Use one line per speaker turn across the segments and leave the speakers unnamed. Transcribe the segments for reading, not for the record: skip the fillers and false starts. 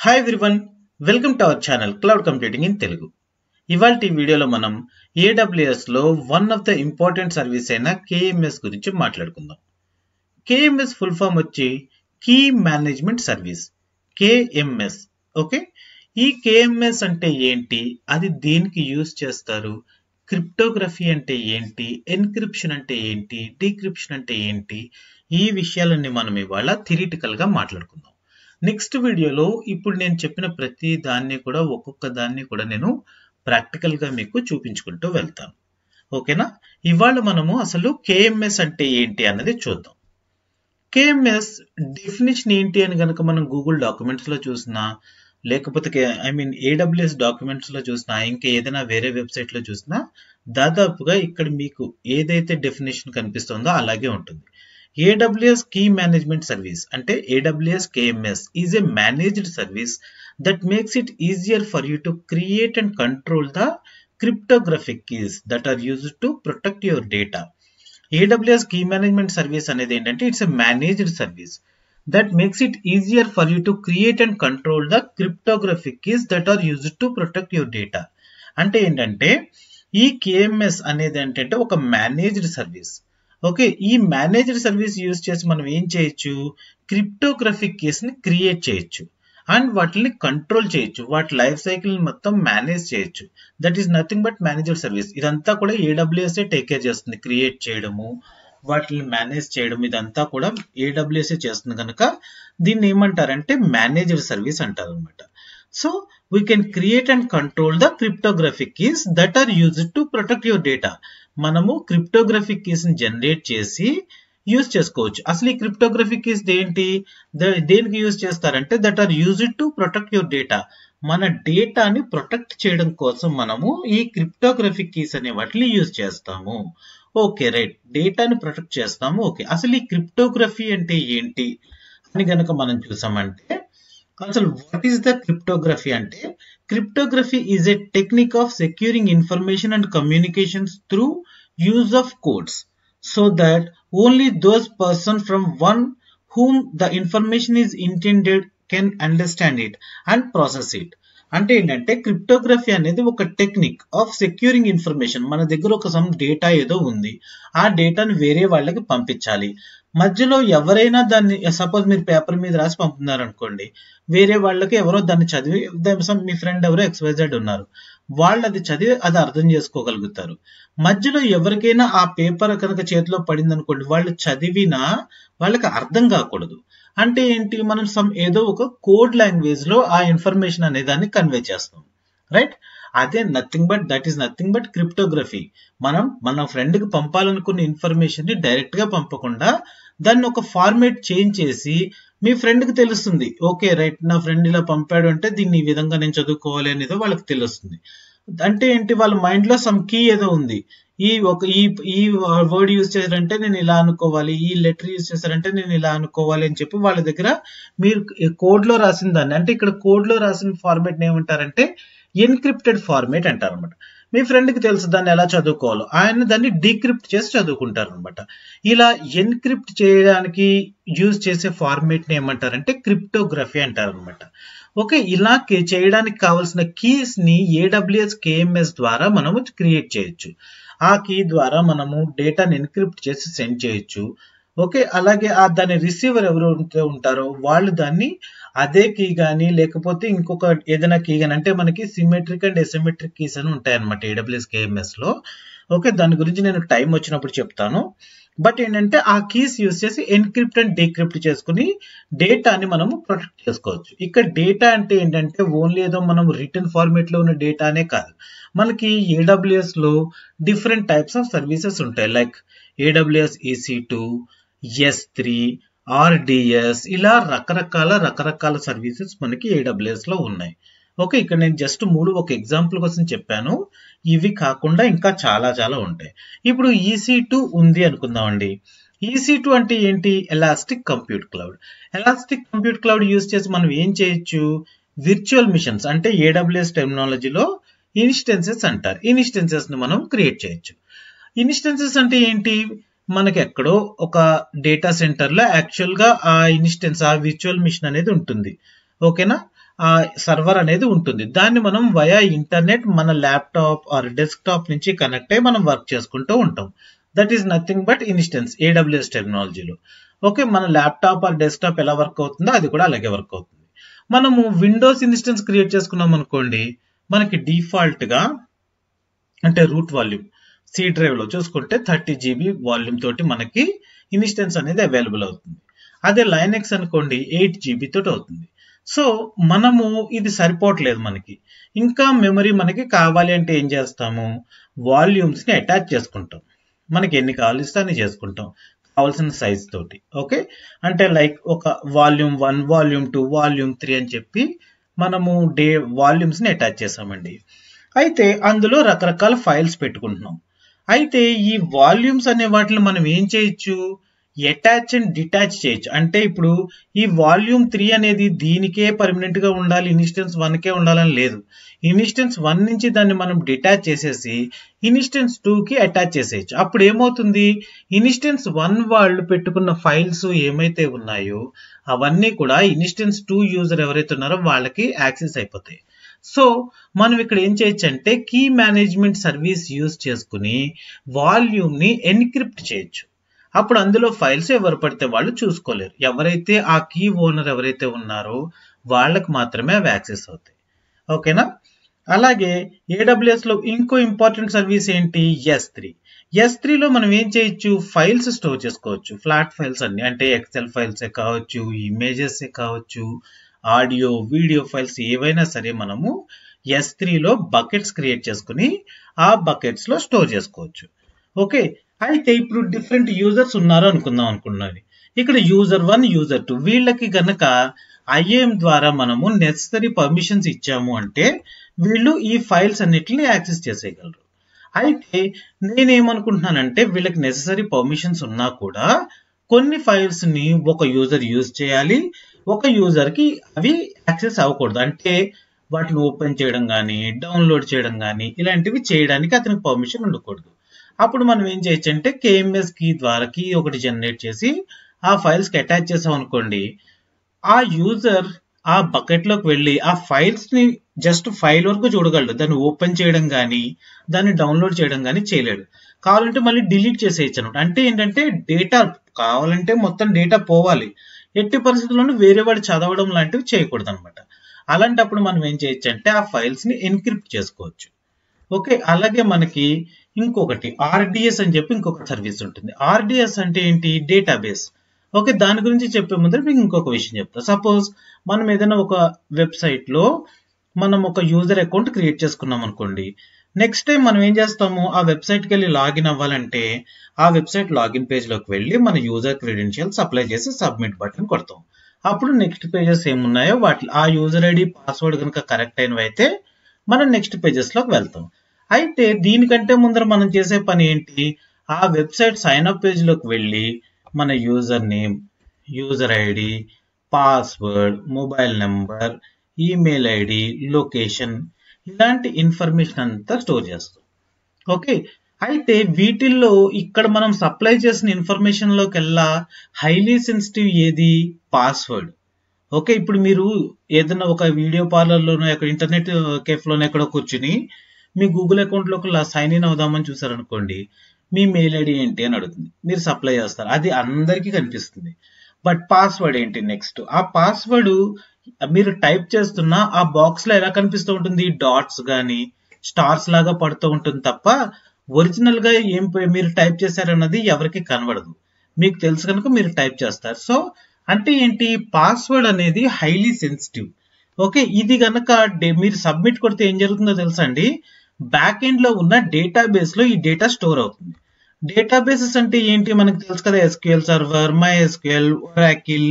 Hi everyone, welcome to our channel cloud computing in Telugu. ఇవాల్టి వీడియోలో మనం AWS లో one of the important service అయిన KMS గురించి మాట్లాడుకుందాం. KMS ఫుల్ ఫామ్ వచ్చి key management service, KMS. Okay, ఈ KMS అంటే ఏంటి, అది దేనికి యూజ్ చేస్తారు, క్రిప్టోగ్రఫీ అంటే ఏంటి, ఎన్క్రిప్షన్ అంటే ఏంటి, డీక్రిప్షన్ అంటే ఏంటి, ఈ విషయాలన్నీ మనం ఇవాళ థియరిటికల్ గా మాట్లాడుకుందాం. నెక్స్ట్ వీడియోలో ఇప్పుడు నేను చెప్పిన ప్రతి దాన్ని కూడా ఒక్కొక్క దాన్ని కూడా నేను ప్రాక్టికల్ గా మీకు చూపించుకుంటూ వెళ్తాను. ఓకేనా? ఇవాళ మనము అసలు KMS అంటే ఏంటి అన్నది చూద్దాం. KMS డెఫినేషన్ ఏంటి అని కనుక మనం గూగుల్ డాక్యుమెంట్స్ లో చూసినా, లేకపోతే AWS డాక్యుమెంట్స్ లో చూసినా, ఇంకా ఏదైనా వేరే వెబ్సైట్ లో చూసినా దాదాపుగా ఇక్కడ మీకు ఏదైతే డెఫినేషన్ కనిపిస్తుందో అలాగే ఉంటుంది. AWS Key Management Service అంటే AWS KMS is a managed service that makes it easier for you to create and control the cryptographic keys that are used to protect your data. AWS Key Management Service అనేది ఏంటంటే it's a managed service that makes it easier for you to create and control the cryptographic keys that are used to protect your data. అంటే ఏంటంటే ఈ KMS అనేది ఏంటంటే ఒక managed service. Okay, ఈ managed service use చేసి మనం ఏం చేయొచ్చు, క్రిప్టోగ్రఫిక్ కీస్ ని క్రియేట్ చేయొచ్చు అండ్ వాటిని కంట్రోల్ చేయొచ్చు, వాటి లైఫ్ సైకిల్ మొత్తం మేనేజ్ చేయొచ్చు. That is nothing but managed service. ఇదంతా కూడా AWS టేక్ కేర్ చేస్తుంది, క్రియేట్ చేయడము, వాటిని మేనేజ్ చేయడం, ఇదంతా కూడా AWS చేస్తుంది కనుక దీన్ని ఏమంటారంటే మేనేజ్డ్ సర్వీస్ అంటారు అనమాట. So we can create and control the cryptographic keys that are used to protect your data. మనము క్రిప్టోగ్రఫిక్ కీస్ ని జనరేట్ చేసి యూజ్ చేసుకోవచ్చు. అసలు ఈ క్రిప్టోగ్రఫిక్ కీస్ ఏంటి, దేనికి యూజ్ చేస్తారంటే that are used to protect your data. మన డేటాని ప్రొటెక్ట్ చేయడం కోసం మనము ఈ క్రిప్టోగ్రఫిక్ కీస్ అనే వాటిని యూజ్ చేస్తాము. ఓకే రైట్, డేటాని ప్రొటెక్ట్ చేస్తాము. ఓకే, అసలు ఈ క్రిప్టోగ్రఫీ అంటే ఏంటి అని గనక మనం చూసామంటే, అసలు వాట్ ఈస్ ద క్రిప్టోగ్రఫీ అంటే, cryptography is a technique of securing information and communications through use of codes so that only those person from one whom the information is intended can understand it and process it. అంటే ఏంటంటే cryptography అనేది ఒక technique of securing information. మన దగ్గర ఒక some data ఏదో ఉంది, ఆ డేటాను వేరే వాళ్ళకి పంపించాలి. మధ్యలో ఎవరైనా దాన్ని, సపోజ్ మీరు పేపర్ మీద రాసి పంపుతున్నారు అనుకోండి, వేరే వాళ్ళకి ఎవరో దాన్ని చదివి, మీ ఫ్రెండ్ ఎవరో XYZ ఉన్నారు, వాళ్ళు అది చదివి అది అర్థం చేసుకోగలుగుతారు. మధ్యలో ఎవరికైనా ఆ పేపర్ కనుక చేతిలో పడింది అనుకోండి, వాళ్ళు చదివినా వాళ్ళకి అర్థం కాకూడదు. అంటే ఏంటి, మనం ఏదో ఒక కోడ్ లాంగ్వేజ్ లో ఆ ఇన్ఫర్మేషన్ అనే దాన్ని కన్వే చేస్తాం, రైట్? అదే that is nothing but cryptography. మనం మన ఫ్రెండ్ కి పంపాలనుకున్న ఇన్ఫర్మేషన్ ని డైరెక్ట్ గా పంపకుండా దాన్ని ఒక ఫార్మేట్ చేంజ్ చేసి మీ ఫ్రెండ్ కి తెలుస్తుంది. ఓకే రైట్, నా ఫ్రెండ్ ఇలా పంపాడు అంటే దీన్ని ఈ విధంగా నేను చదువుకోవాలి అనేదో వాళ్ళకి తెలుస్తుంది. అంటే ఏంటి, వాళ్ళ మైండ్ లో సమ్ కీ ఏదో ఉంది, ఈ వర్డ్ యూజ్ చేశారంటే నేను ఇలా అనుకోవాలి, ఈ లెటర్ యూజ్ చేశారంటే నేను ఇలా అనుకోవాలి అని చెప్పి వాళ్ళ దగ్గర మీరు కోడ్ లో రాసిన దాన్ని, అంటే ఇక్కడ కోడ్ లో రాసిన ఫార్మేట్ ఏమంటారంటే ఎన్క్రిప్టెడ్ ఫార్మేట్ అంటారు అనమాట. మీ ఫ్రెండ్ కి తెలుసు దాన్ని ఎలా చదువుకోవాలో, ఆయన దాన్ని డీక్రిప్ట్ చేసి చదువుకుంటారు అనమాట. ఇలా ఎన్క్రిప్ట్ చేయడానికి యూజ్ చేసే ఫార్మేట్ ని ఏమంటారంటే క్రిప్టోగ్రఫీ అంటారు అనమాట. ఓకే, ఇలా చేయడానికి కావాల్సిన కీస్ ని AWS KMS ద్వారా మనము క్రియేట్ చేయొచ్చు. ఆ కీ ద్వారా మనము డేటాని ఎన్క్రిప్ట్ చేసి సెండ్ చేయొచ్చు. ఓకే, అలాగే దాని రిసీవర్ ఎవరు ఉంటారో వాళ్ళు దాన్ని అదే కీ గానీ లేకపోతే ఇంకొక ఏదైనా కీ గానీ, అంటే మనకి సిమెట్రిక్ అండ్ ఎసిమెట్రిక్ కీస్ అని ఉంటాయన్నమాట AWS KMS లో. ఓకే, దాని గురించి నేను టైం వచ్చినప్పుడు చెప్తాను. బట్ ఏంటంటే ఆ కీస్ యూజ్ చేసి ఎన్క్రిప్ట్ అండ్ డీక్రిప్ట్ చేసుకుని డేటాని మనము ప్రొటెక్ట్ చేసుకోవచ్చు. ఇక్కడ డేటా అంటే ఏంటంటే ఓన్లీ ఏదో మనం రిటర్న్ ఫార్మేట్ లో ఉన్న డేటానే కాదు, మనకి AWS లో డిఫరెంట్ టైప్స్ ఆఫ్ సర్వీసెస్ ఉంటాయి. Like AWS EC2, S3, RDS, ఇలా రకరకాల సర్వీసెస్ మనకి AWS లో ఉన్నాయి. ఓకే, ఇక్కడ నేను జస్ట్ ఒక ఎగ్జాంపుల్ కోసం చెప్పాను. ఇవి కాకుండా ఇంకా చాలా ఉంటాయి. ఇప్పుడు EC2 ఉంది అనుకుందామండి. EC2 అంటే ఏంటి, elastic compute cloud. Elastic compute cloud use చేసి మనం ఏం చేయొచ్చు, విర్చువల్ మిషన్స్, అంటే AWS టెర్మినాలజీలో ఇన్స్టెన్సెస్ అంటారు. ఇన్స్టెన్సెస్ ని మనం క్రియేట్ చేయొచ్చు. ఇన్స్టెన్సెస్ అంటే ఏంటి, మనకి ఎక్కడో ఒక డేటా సెంటర్ లో యాక్చువల్ గా ఆ ఇన్స్టెన్స్, ఆ విర్చువల్ మిషన్ అనేది ఉంటుంది. ఓకేనా, ఆ సర్వర్ అనేది ఉంటుంది. దాన్ని మనం వయా ఇంటర్నెట్ మన ల్యాప్టాప్ ఆర్ డెస్క్టాప్ నుంచి కనెక్ట్ అయ్యి మనం వర్క్ చేసుకుంటూ ఉంటాం. That is nothing but instance AWS టెక్నాలజీలో. ఓకే, మన ల్యాప్టాప్ ఆర్ డెస్క్టాప్ ఎలా వర్క్ అవుతుందో అది కూడా అలాగే వర్క్ అవుతుంది. మనము విండోస్ ఇన్స్టెన్స్ క్రియేట్ చేసుకున్నాం అనుకోండి, మనకి డిఫాల్ట్ గా అంటే రూట్ వాల్యూమ్ C డ్రైవ్ లో చూసుకుంటే 30 GB వాల్యూమ్ తోటి మనకి ఇన్స్టెన్స్ అనేది అవైలబుల్ అవుతుంది. అదే లైనెక్స్ అనుకోండి 8 GB తోటి అవుతుంది. సో మనము ఇది సరిపోవట్లేదు, మనకి ఇంకా మెమరీ మనకి కావాలి అంటే ఏం చేస్తాము, వాల్యూమ్స్ ని అటాచ్ చేసుకుంటాం. మనకి ఎన్ని కావాలిస్తే అన్ని చేసుకుంటాం కావాల్సిన సైజ్ తోటి. ఓకే, అంటే లైక్ ఒక వాల్యూమ్ 1, వాల్యూమ్ 2, వాల్యూమ్ 3 అని చెప్పి మనము వాల్యూమ్స్ ని అటాచ్ చేసామండి. అయితే అందులో రకరకాల ఫైల్స్ పెట్టుకుంటున్నాం. అయితే ఈ వాల్యూమ్స్ అనే వాటిని మనం ఏం చేయొచ్చు, అటాచ్ అండ్ డిటాచ్ చేయొచ్చు. అంటే ఇప్పుడు ఈ వాల్యూమ్ 3 అనేది దీనికే పర్మనెంట్ గా ఉండాలి, ఇన్స్టెన్స్ 1 కే ఉండాలని లేదు. ఇన్స్టెన్స్ 1 నుంచి దాన్ని మనం డిటాచ్ చేసేసి ఇన్స్టెన్స్ 2 కి అటాచ్ చేసేయచ్చు. అప్పుడు ఏమవుతుంది, ఇన్స్టెన్స్ 1 వాళ్ళు పెట్టుకున్న ఫైల్స్ ఏమైతే ఉన్నాయో అవన్నీ కూడా ఇన్స్టెన్స్ 2 యూజర్ ఎవరైతే ఉన్నారో వాళ్ళకి యాక్సెస్ అయిపోతాయి. సో మనం ఇక్కడ ఏం చేయొచ్చు అంటే కీ మేనేజ్మెంట్ సర్వీస్ యూజ్ చేసుకుని వాల్యూమ్ ని ఎన్క్రిప్ట్ చేయొచ్చు. అప్పుడు అందులో ఫైల్స్ ఎవరు పడితే వాళ్ళు చూసుకోలేరు. ఎవరైతే ఆ కీ ఓనర్ ఎవరైతే ఉన్నారో వాళ్ళకి మాత్రమే అవి యాక్సెస్ అవుతాయి. ఓకేనా. అలాగే AWS లో ఇంకో ఇంపార్టెంట్ సర్వీస్ ఏంటి, S3 లో మనం ఏం చేయొచ్చు, ఫైల్స్ స్టోర్ చేసుకోవచ్చు. ఫ్లాట్ ఫైల్స్ అన్ని, అంటే ఎక్సెల్ ఫైల్స్ కావచ్చు, ఇమేజెస్ కావచ్చు, ఆడియో వీడియో ఫైల్స్ ఏవైనా సరే మనము S3 లో బకెట్స్ క్రియేట్ చేసుకుని ఆ బకెట్స్ లో స్టోర్ చేసుకోవచ్చు. ఓకే, అయితే ఇప్పుడు డిఫరెంట్ యూజర్స్ ఉన్నారు అనుకున్నాను. ఇక్కడ యూజర్ 1, యూజర్ 2 వీళ్ళకి గనక IAM ద్వారా మనము నెసెసరీ పర్మిషన్స్ ఇచ్చాము అంటే వీళ్ళు ఈ ఫైల్స్ అన్నిటిని యాక్సెస్ చేసేయగలరు. అయితే నేనేమనుకుంటున్నానంటే వీళ్ళకి నెసెసరీ పర్మిషన్స్ ఉన్నా కూడా కొన్ని ఫైల్స్ ని ఒక యూజర్ యూజ్ చేయాలి, ఒక యూజర్ కి అవి యాక్సెస్ అవ్వకూడదు. అంటే వాటిని ఓపెన్ చేయడం కానీ డౌన్లోడ్ చేయడం కానీ ఇలాంటివి చేయడానికి అతనికి పర్మిషన్ ఉండకూడదు. అప్పుడు మనం ఏం చేయొచ్చు అంటే KMS కీ ద్వారా కీ ఒకటి జనరేట్ చేసి ఆ ఫైల్స్ కి అటాచ్ చేసాం అనుకోండి, ఆ యూజర్ ఆ బకెట్ లోకి వెళ్ళి ఆ ఫైల్స్ ని జస్ట్ ఫైల్ వరకు చూడగలడు, దాన్ని ఓపెన్ చేయడం కానీ దాన్ని డౌన్లోడ్ చేయడం కానీ చేయలేడు. కావాలంటే మళ్ళీ డిలీట్ చేసేయచ్చు అనమాట. అంటే ఏంటంటే డేటా కావాలంటే మొత్తం డేటా పోవాలి, ఎట్టి పరిస్థితుల్లోనూ వేరే వాడు చదవడం లాంటివి చేయకూడదు అనమాట. అలాంటప్పుడు మనం ఏం చేయొచ్చు అంటే ఆ ఫైల్స్ ని ఎన్క్రిప్ట్ చేసుకోవచ్చు. ఓకే, అలాగే మనకి ఇంకొకటి RDS అని చెప్పి ఇంకొక సర్వీస్ ఉంటుంది. RDS అంటే ఏంటి, డేటాబేస్. ఓకే, దాని గురించి చెప్పే ముందర మీకు ఇంకొక విషయం చెప్తా. సపోజ్ మనం ఏదైనా ఒక వెబ్సైట్ లో మనం ఒక యూజర్ అకౌంట్ క్రియేట్ చేసుకున్నాం అనుకోండి, నెక్స్ట్ టైం మనం ఏం చేస్తాము, ఆ వెబ్సైట్ కి వెళ్ళి లాగిన్ అవ్వాలంటే ఆ వెబ్సైట్ లాగిన్ పేజ్ లోకి వెళ్ళి మన యూజర్ క్రెడెన్షియల్స్ అప్లై చేసి సబ్మిట్ బటన్ కొడతాం. అప్పుడు నెక్స్ట్ పేజెస్ ఏమున్నాయో వాటి ఆ యూజర్ ఐడి పాస్వర్డ్ కనుక కరెక్ట్ అయినవి అయితే మనం నెక్స్ట్ పేజెస్ లోకి వెళ్తాం. అయితే దీనికంటే ముందర మనం చేసే పని ఏంటి, ఆ వెబ్సైట్ సైన్ అప్ పేజ్ లోకి వెళ్ళి మన user name, user ID, password, mobile number, email ID, location ఇలాంటి ఇన్ఫర్మేషన్ అంతా స్టోర్ చేస్తాం. ఓకే, అయితే వీటిల్లో ఇక్కడ మనం సప్లై చేసిన ఇన్ఫర్మేషన్ లోకెల్లా హైలీ సెన్సిటివ్ ఏది, పాస్వర్డ్. ఓకే, ఇప్పుడు మీరు ఏదైనా ఒక వీడియో పార్లర్లోనో ఎక్కడ ఇంటర్నెట్ కేఫ్లోనో ఎక్కడో కూర్చుని మీ గూగుల్ అకౌంట్ లోకి సైన్ ఇన్ అవుదామని చూసారనుకోండి, మీ మెయిల్ ఐడి ఏంటి అని అడుగుతుంది, మీరు సప్లై చేస్తారు, అది అందరికీ కనిపిస్తుంది. బట్ పాస్వర్డ్ ఏంటి, నెక్స్ట్ ఆ పాస్వర్డ్ మీరు టైప్ చేస్తున్న ఆ బాక్స్ లో ఎలా కనిపిస్తూ ఉంటుంది, డాట్స్ గానీ స్టార్స్ లాగా పడుతూ ఉంటుంది తప్ప ఒరిజినల్ గా ఏం మీరు టైప్ చేశారన్నది ఎవరికి కనబడదు. మీకు తెలుసు కనుక మీరు టైప్ చేస్తారు. సో అంటే ఏంటి, పాస్వర్డ్ అనేది హైలీ సెన్సిటివ్. ఓకే, ఇది గనక మీరు సబ్మిట్ కొడితే ఏం జరుగుతుందో తెలుసా అండి, బ్యాక్ ఎండ్ లో ఉన్న డేటాబేస్ లో ఈ డేటా స్టోర్ అవుతుంది. డేటాబేసెస్ అంటే ఏంటి మనకు తెలుసు కదా, SQL server, MySQL, Oracle,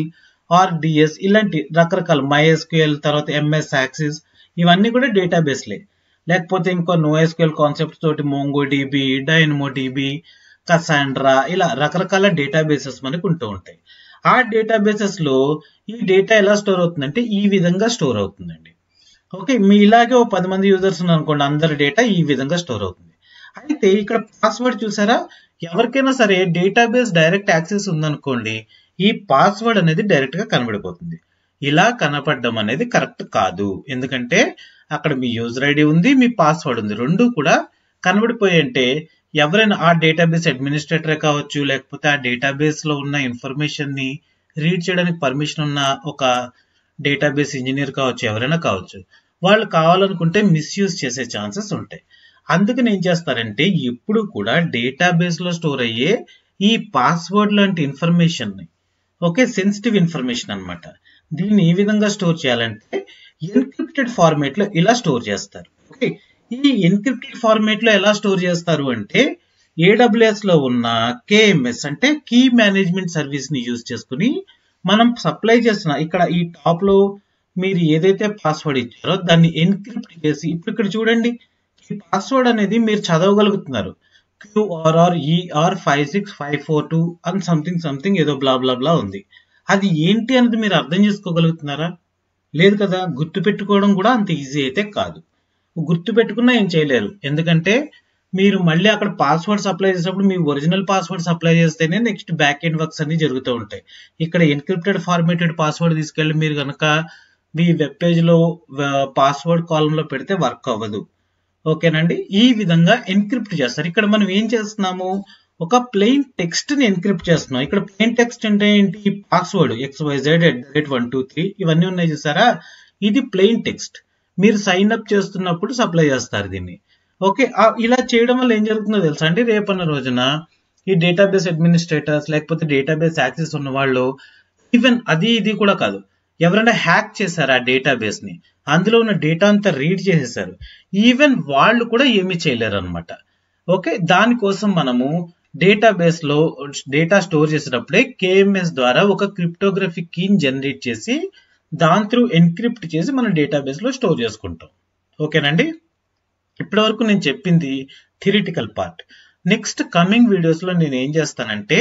RDS ఇలాంటి రకరకాల MySQL, తర్వాత MS యాక్సెస్, ఇవన్నీ కూడా డేటాబేస్లే. లేకపోతే ఇంకో NoSQL కాన్సెప్ట్ తోటి MongoDB, DynamoDB, Cassandra ఇలా రకరకాల డేటాబేసెస్ మనకు ఉంటూ ఉంటాయి. ఆ డేటాబేసెస్ లో ఈ డేటా ఎలా స్టోర్ అవుతుందంటే ఈ విధంగా స్టోర్ అవుతుందండి. ఓకే, మీ ఇలాగే ఓ 10 మంది యూజర్స్ ఉన్నారనుకోండి, అందరి డేటా ఈ విధంగా స్టోర్ అవుతుంది. అయితే ఇక్కడ పాస్వర్డ్ చూసారా, ఎవరికైనా సరే డేటాబేస్ డైరెక్ట్ యాక్సెస్ ఉందనుకోండి, ఈ పాస్వర్డ్ అనేది డైరెక్ట్ గా కనబడిపోతుంది. ఇలా కనపడడం అనేది కరెక్ట్ కాదు. ఎందుకంటే అక్కడ మీ యూజర్ ఐడి ఉంది, మీ పాస్వర్డ్ ఉంది, రెండు కూడా కనబడిపోయి అంటే ఎవరైనా ఆ డేటాబేస్ అడ్మినిస్ట్రేటరే కావచ్చు, లేకపోతే ఆ డేటాబేస్ లో ఉన్న ఇన్ఫర్మేషన్ ని రీడ్ చేయడానికి పర్మిషన్ ఉన్న ఒక డేటాబేస్ ఇంజనీర్ కావచ్చు, ఎవరైనా కావచ్చు, వాళ్ళు కావాలనుకుంటే మిస్యూజ్ చేసే ఛాన్సెస్ ఉంటాయి. అందుకని ఏం చేస్తారంటే ఎప్పుడు కూడా డేటాబేస్ లో స్టోర్ అయ్యే ఈ పాస్వర్డ్ లాంటి ఇన్ఫర్మేషన్ ని, ఓకే, సెన్సిటివ్ ఇన్ఫర్మేషన్ అన్నమాట, దీన్ని ఏ విధంగా స్టోర్ చేయాలంటే ఎన్క్రిప్టెడ్ ఫార్మేట్ లో ఇలా స్టోర్ చేస్తారు. ఓకే, ఈ ఎన్క్రిప్టెడ్ ఫార్మేట్ లో ఎలా స్టోర్ చేస్తారు అంటే AWS లో ఉన్న KMS అంటే కీ మేనేజ్మెంట్ సర్వీస్ ని యూజ్ చేసుకుని మనం సప్లై చేస్తున్న ఇక్కడ ఈ టాప్ లో మీరు ఏదైతే పాస్వర్డ్ ఇచ్చారో దాన్ని ఎన్క్రిప్ట్ చేసి, ఇప్పుడు ఇక్కడ చూడండి, ఈ పాస్వర్డ్ అనేది మీరు చదవగలుగుతున్నారు, QRRER56542 అని సంథింగ్ ఏదో బ్లా బ్లా బ్లా ఉంది. అది ఏంటి అనేది మీరు అర్థం చేసుకోగలుగుతున్నారా? లేదు కదా. గుర్తు పెట్టుకోవడం కూడా అంత ఈజీ అయితే కాదు. గుర్తు పెట్టుకున్నా ఏం చేయలేరు, ఎందుకంటే మీరు మళ్ళీ అక్కడ పాస్వర్డ్ సప్లై చేసినప్పుడు మీ ఒరిజినల్ పాస్వర్డ్ సప్లై చేస్తేనే నెక్స్ట్ బ్యాక్ ఎండ్ వర్క్స్ అన్ని జరుగుతూ ఉంటాయి. ఇక్కడ ఎన్క్రిప్టెడ్ ఫార్మేటెడ్ పాస్వర్డ్ తీసుకెళ్ళి మీరు కనుక మీ వెబ్ పేజ్ లో పాస్వర్డ్ కాలమ్ లో పెడితే వర్క్ అవ్వదు. ఓకేనండి, ఈ విధంగా ఎన్క్రిప్ట్ చేస్తారు. ఇక్కడ మనం ఏం చేస్తున్నాము, ఒక ప్లెయిన్ టెక్స్ట్ ని ఎన్క్రిప్ట్ చేస్తున్నాం. ఇక్కడ ప్లెయిన్ టెక్స్ట్ అంటే ఏంటి, పాస్వర్డ్ XYZ@123 ఇవన్నీ ఉన్నాయి చూసారా, ఇది ప్లెయిన్ టెక్స్ట్. మీరు సైన్ అప్ చేస్తున్నప్పుడు సప్లై చేస్తారు దీన్ని. ఓకే, ఇలా చేయడం వల్ల ఏం జరుగుతుందో తెలుసా అండి, రేపన్న రోజున ఈ డేటాబేస్ అడ్మినిస్ట్రేటర్స్ లేకపోతే డేటాబేస్ యాక్సెస్ ఉన్న వాళ్ళు, ఈవెన్ అది ఇది కూడా కాదు, ఎవరైనా హ్యాక్ చేశారు ఆ డేటాబేస్ ని, అందులో ఉన్న డేటా అంతా రీడ్ చేసేసారు, ఈవెన్ వాళ్ళు కూడా ఏమీ చేయలేరు అనమాట. ఓకే, దానికోసం మనము డేటాబేస్ లో డేటా స్టోర్ చేసేటప్పుడే KMS ద్వారా ఒక క్రిప్టోగ్రఫిక్ కీని జనరేట్ చేసి దాని త్రూ ఎన్క్రిప్ట్ చేసి మన డేటాబేస్ లో స్టోర్ చేసుకుంటాం. ఓకేనండి, ఇప్పటి వరకు నేను చెప్పింది theoretical part. Next coming videos లో నేను ఏం చేస్తానంటే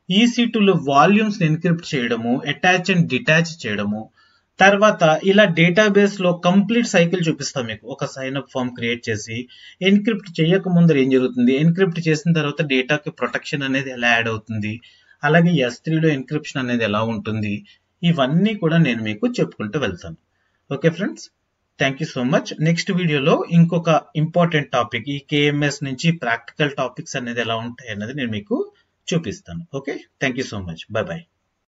EC2లో వాల్యూమ్స్ ఎన్క్రిప్ట్ చేయడము, అటాచ్ అండ్ డిటాచ్ చేయడము, తర్వాత ఇలా డేటాబేస్ లో కంప్లీట్ సైకిల్ చూపిస్తాం మీకు. ఒక సైన్ అప్ ఫామ్ క్రియేట్ చేసి ఎన్క్రిప్ట్ చేయక ముందర ఏం జరుగుతుంది, ఎన్క్రిప్ట్ చేసిన తర్వాత డేటాకి ప్రొటెక్షన్ అనేది ఎలా యాడ్ అవుతుంది, అలాగే S3లో ఎన్క్రిప్షన్ అనేది ఎలా ఉంటుంది, ఇవన్నీ కూడా నేను మీకు చెప్పుకుంటూ వెళ్తాను. Okay friends, thank you so much. Next వీడియోలో ఇంకొక ఇంపార్టెంట్ టాపిక్, ఈ KMS నుంచి ప్రాక్టికల్ టాపిక్స్ అనేది ఎలా ఉంటాయి అన్నది నేను మీకు చూపిస్తాను. Okay, thank you so much, bye bye.